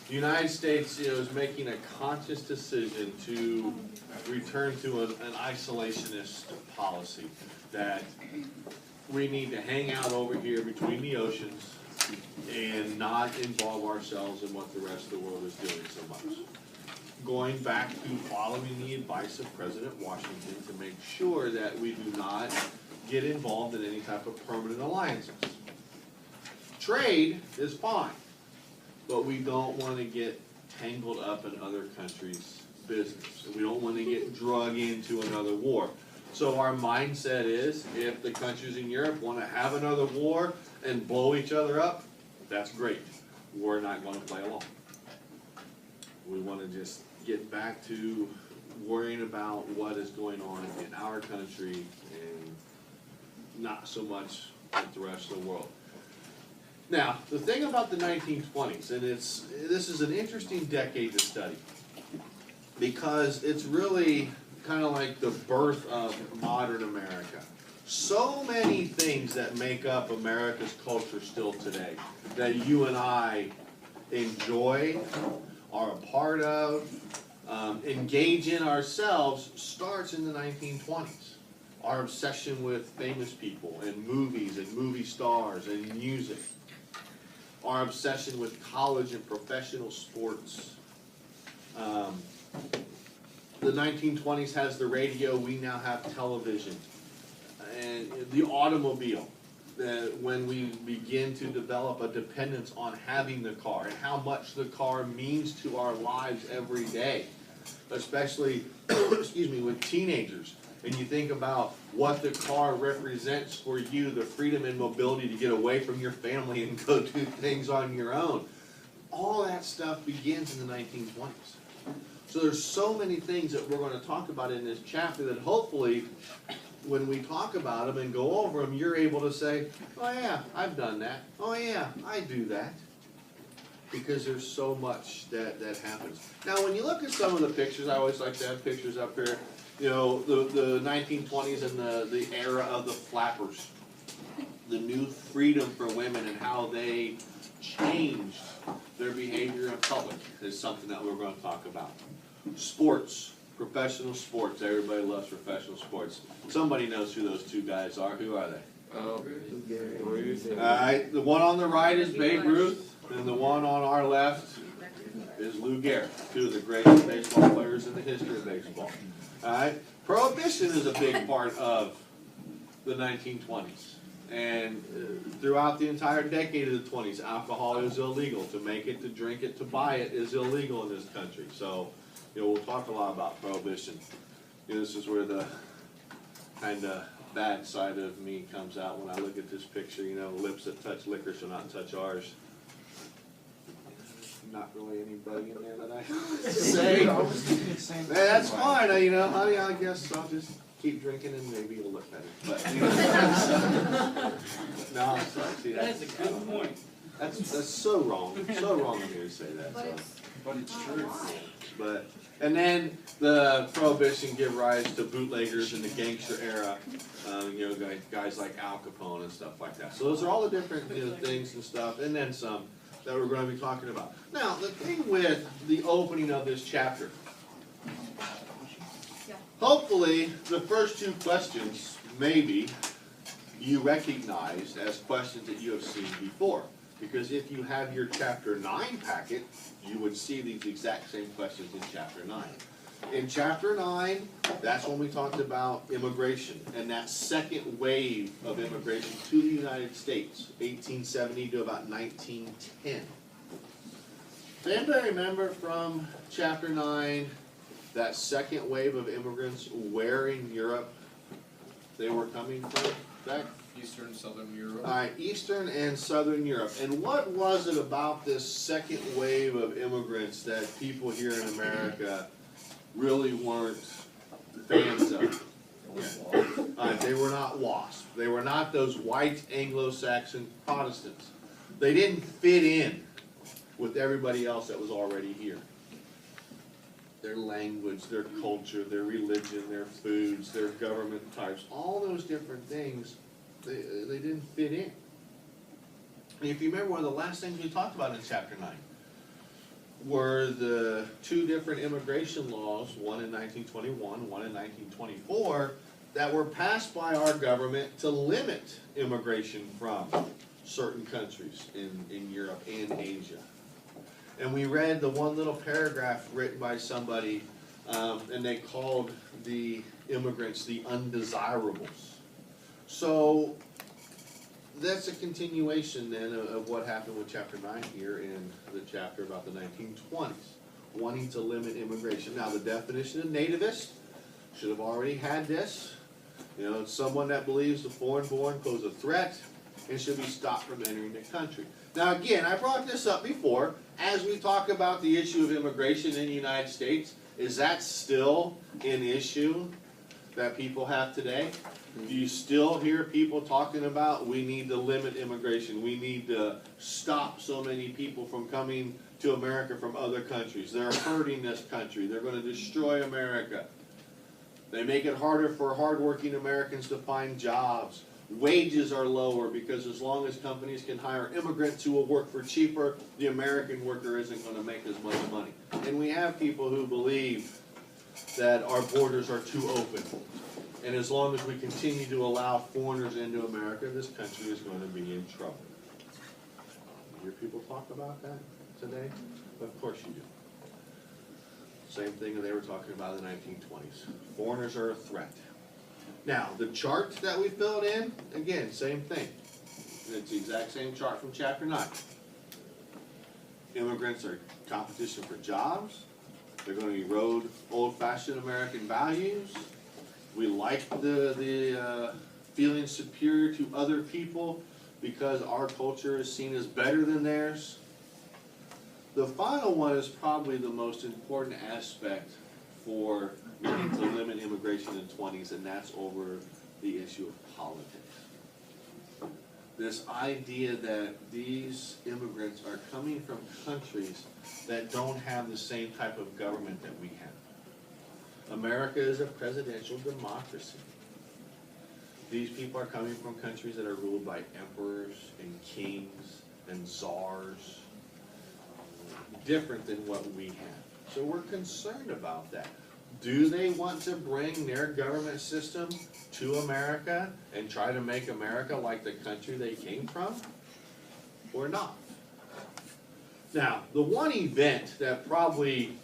The United States is making a conscious decision to return to an isolationist policy, that we need to hang out over here between the oceans and not involve ourselves in what the rest of the world is doing so much. Going back to following the advice of President Washington to make sure that we do not get involved in any type of permanent alliances. Trade is fine, but we don't want to get tangled up in other countries' business. We don't want to get drug into another war. So our mindset is, if the countries in Europe want to have another war and blow each other up, that's great. We're not going to play along. We want to just get back to worrying about what is going on in our country and not so much with the rest of the world. Now, the thing about the 1920s, and this is an interesting decade to study, because it's really kind of like the birth of modern America. So many things that make up America's culture still today that you and I enjoy, are a part of, engage in ourselves, starts in the 1920s. Our obsession with famous people and movies and movie stars and music. Our obsession with college and professional sports. The 1920s has the radio, we now have television. And the automobile, when we begin to develop a dependence on having the car and how much the car means to our lives every day, especially excuse me, with teenagers. And you think about what the car represents for you, the freedom and mobility to get away from your family and go do things on your own. All that stuff begins in the 1920s. So there's so many things that we're going to talk about in this chapter that hopefully when we talk about them and go over them, you're able to say, oh yeah, I've done that. Oh yeah, I do that. Because there's so much that happens. Now when you look at some of the pictures, I always like to have pictures up here. You know, the 1920s and the era of the flappers. The new freedom for women and how they changed their behavior in public is something that we're going to talk about. Sports, professional sports. Everybody loves professional sports. Somebody knows who those two guys are. Who are they? Oh, All right, the one on the right is Babe Ruth, and the one on our left is Lou Gehrig, two of the greatest baseball players in the history of baseball. All right, Prohibition is a big part of the 1920s. And throughout the entire decade of the 20s, alcohol is illegal. To make it, to drink it, to buy it is illegal in this country. So, you know, we'll talk a lot about Prohibition. You know, this is where the kind of bad side of me comes out when I look at this picture. You know, lips that touch liquor shall not touch ours. Not really anybody in there that I say. That's fine. You know, honey, I guess I'll just keep drinking and maybe it'll look better. But, you know, no, I'm sorry. See, that's a good point. That's so wrong. So wrong of me to say that. So. But it's true. But and then the Prohibition give rise to bootleggers in the gangster era. You know, guys like Al Capone and stuff like that. So those are all the different things and stuff, and then some that we're going to be talking about. Now, the thing with the opening of this chapter. Hopefully, the first two questions, maybe, you recognize as questions that you have seen before. Because if you have your Chapter 9 packet, you would see these exact same questions in Chapter 9. In Chapter 9, that's when we talked about immigration and that second wave of immigration to the United States, 1870 to about 1910. Does anybody remember from Chapter 9 that second wave of immigrants, where in Europe they were coming from? Back? Eastern, Southern Europe. All right, Eastern and Southern Europe. And what was it about this second wave of immigrants that people here in America really weren't fans of? They were not WASP. They were not those white Anglo-Saxon Protestants. They didn't fit in with everybody else that was already here. Their language, their culture, their religion, their foods, their government types, all those different things, they didn't fit in. And if you remember, one of the last things we talked about in Chapter 9 were the two different immigration laws, one in 1921, one in 1924, that were passed by our government to limit immigration from certain countries in Europe and Asia. And we read the one little paragraph written by somebody, and they called the immigrants the undesirables. So that's a continuation then of what happened with chapter 9 here in the chapter about the 1920s, wanting to limit immigration. Now the definition of nativist should have already had this. You know, it's someone that believes the foreign-born pose a threat and should be stopped from entering the country. Now again, I brought this up before, as we talk about the issue of immigration in the United States, is that still an issue that people have today? Do you still hear people talking about we need to limit immigration, we need to stop so many people from coming to America from other countries, they're hurting this country, they're going to destroy America. They make it harder for hardworking Americans to find jobs. Wages are lower because as long as companies can hire immigrants who will work for cheaper, the American worker isn't going to make as much money. And we have people who believe that our borders are too open. And as long as we continue to allow foreigners into America, this country is going to be in trouble. You hear people talk about that today? Of course you do. Same thing that they were talking about in the 1920s. Foreigners are a threat. Now, the chart that we filled in, again, same thing. It's the exact same chart from chapter 9. Immigrants are competition for jobs. They're going to erode old-fashioned American values. We like the feeling superior to other people because our culture is seen as better than theirs. The final one is probably the most important aspect for wanting to limit immigration in the 20s, and that's over the issue of politics. This idea that these immigrants are coming from countries that don't have the same type of government that we have. America is a presidential democracy. These people are coming from countries that are ruled by emperors and kings and czars, different than what we have. So we're concerned about that. Do they want to bring their government system to America and try to make America like the country they came from, or not? Now, the one event that probably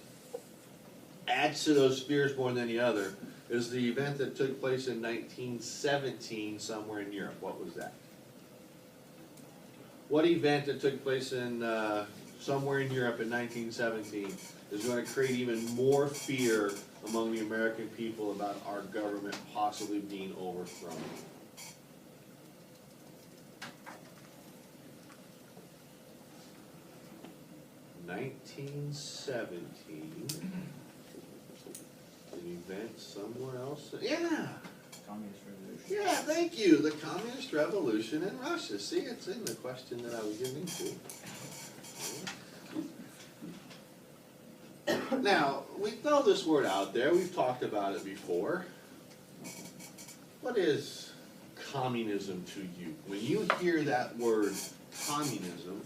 adds to those fears more than any other is the event that took place in 1917 somewhere in Europe. What was that? What event that took place in somewhere in Europe in 1917 is going to create even more fear among the American people about our government possibly being overthrown? In 1917, an event somewhere else. Yeah. Communist Revolution. Yeah, thank you. The Communist Revolution in Russia. See, it's in the question that I was getting to. Now, we throw this word out there. We've talked about it before. What is communism to you? When you hear that word communism,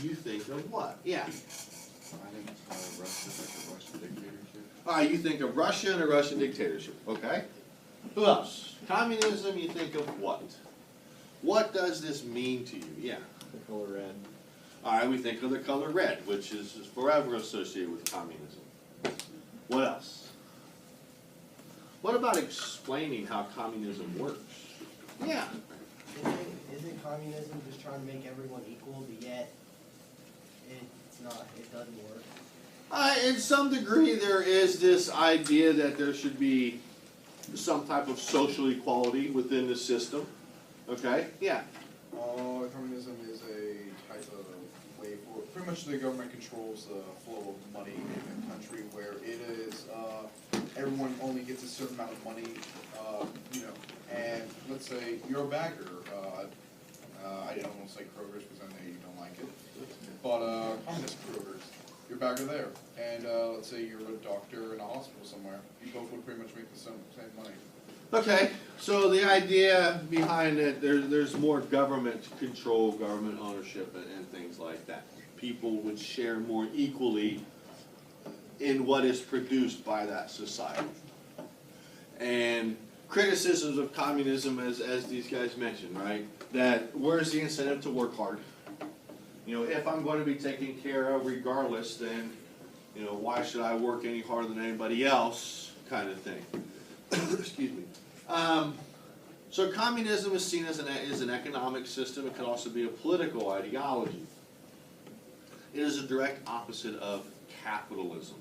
you think of what? Yeah. I think Russia, like a Russian dictatorship. All right, you think of Russia and a Russian dictatorship, okay? Who else? Communism, you think of what? What does this mean to you? Yeah. The color red. All right, we think of the color red, which is forever associated with communism. What else? What about explaining how communism works? Yeah. Isn't communism just trying to make everyone equal, but yet it's not, it doesn't work? In some degree, there is this idea that there should be some type of social equality within the system. Okay? Yeah. Communism is a type of way for, pretty much the government controls the flow of money in the country, where it is, everyone only gets a certain amount of money, and let's say you're a bagger, I don't want to say Kroger's because I know you don't like it, but communist Kroger's, you're a bagger there, and let's say you're a doctor in a hospital somewhere, you both would pretty much make the same money. Okay, so the idea behind it, there's more government control, government ownership, and things like that. people would share more equally in what is produced by that society. And criticisms of communism, as these guys mentioned, right? That where's the incentive to work hard? You know, if I'm going to be taken care of regardless, then, you know, why should I work any harder than anybody else, kind of thing. Excuse me. So communism is seen as an economic system. It could also be a political ideology. It is a direct opposite of capitalism.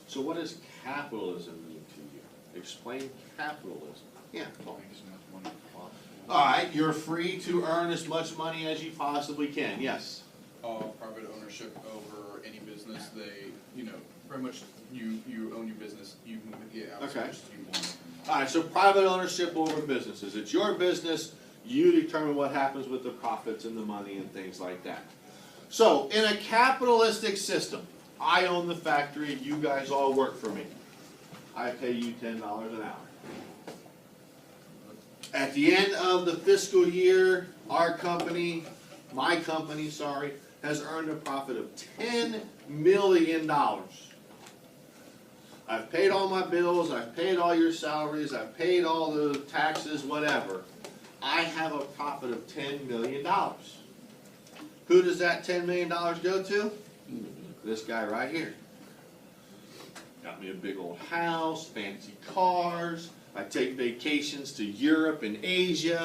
So what does capitalism mean to you? Explain capitalism. Yeah, Paul. Make as much money as possible. All right, you're free to earn as much money as you possibly can. Yes. Private ownership over any business, you know, pretty much you own your business, you can get out as Okay. much as you want. All right, so private ownership over businesses. It's your business. You determine what happens with the profits and the money and things like that. So, in a capitalistic system, I own the factory. You guys all work for me. I pay you $10 an hour. At the end of the fiscal year, our company, my company, sorry, has earned a profit of $10 million. I've paid all my bills, I've paid all your salaries, I've paid all the taxes, whatever. I have a profit of $10 million. Who does that $10 million go to? This guy right here. Got me a big old house, fancy cars. I take vacations to Europe and Asia.